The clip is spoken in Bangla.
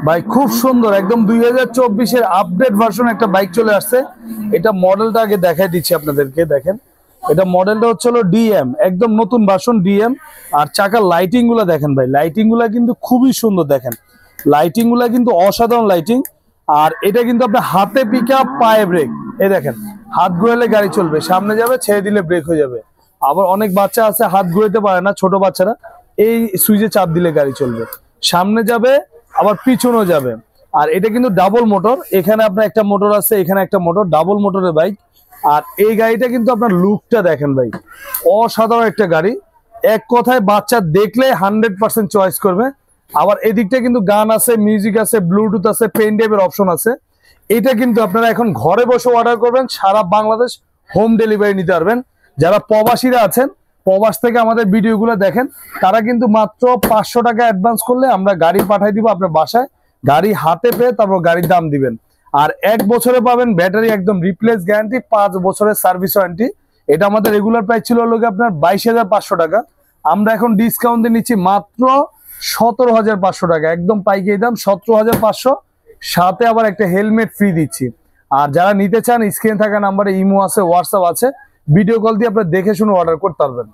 ভাই খুব সুন্দর একদম 2024-এর আপডেট ভার্সন একটা বাইক চলে আসছে। এটা মডেলটা আগে দেখাই দিচ্ছি আপনাদেরকে। দেখেন এটা মডেলটা হচ্ছে হলো ডিএম, একদম নতুন ভার্সন ডিএম। আর চাকার লাইটিং গুলা দেখেন ভাই, লাইটিং গুলা কিন্তু খুবই সুন্দর। দেখেন লাইটিং গুলা কিন্তু অসাধারণ লাইটিং। আর এটা কিন্তু আপনার হাতে পিক আপ, পায়ে ব্রেক। এই দেখেন হাত ঘুরালে গাড়ি চলবে, সামনে যাবে, ছেড়ে দিলে ব্রেক হয়ে যাবে। আবার অনেক বাচ্চা আছে হাত ঘুরাতে পারে না, ছোট বাচ্চারা এই সুইচে চাপ দিলে গাড়ি চলবে, সামনে যাবে আবার পিছনেও যাবে। আর এটা কিন্তু ডাবল মোটর, এখানে আপনার একটা মোটর আছে, এখানে একটা মোটর, ডাবল মোটরের বাইক। আর এই গাড়িটা কিন্তু আপনার লুকটা দেখেন ভাই, অসাধারণ একটা গাড়ি। এক কথায় বাচ্চা দেখলে 100% চয়েস করবে। আবার এদিকটা কিন্তু গান আছে, মিউজিক আছে, ব্লুটুথ আছে, পেন ড্রাইভের অপশন আছে। এটা কিন্তু আপনারা এখন ঘরে বসে অর্ডার করবেন, সারা বাংলাদেশ হোম ডেলিভারি নিতে পারবেন। যারা প্রবাসীরা আছেন, প্রবাস থেকে আমাদের ভিডিওগুলো দেখেন, তারা কিন্তু মাত্র 500 টাকা অ্যাডভান্স করলে আমরা গাড়ি পাঠিয়ে দিব আপনার বাসায়। গাড়ি হাতে পেয়ে তারপর গাড়ির দাম দিবেন। আর 1 বছরে পাবেন ব্যাটারি একদম রিপ্লেস গ্যারান্টি, 5 বছরের সার্ভিস ওয়ারেন্টি। এটা আমাদের রেগুলার প্রাইস ছিল হলো আপনার 22,500 টাকা। আমরা এখন ডিসকাউন্ট দিয়ে নিচ্ছি মাত্র 17,500 টাকা, একদম পাইকারি দাম 17,500। সাথে আবার একটা হেলমেট ফ্রি দিচ্ছি। আর যারা নিতে চান স্ক্রিনে থাকা নাম্বারে ইমো আছে, হোয়াটসঅ্যাপ আছে, ভিডিও কল দিয়ে আপনারা দেখে শুনে অর্ডার করতে পারবেন।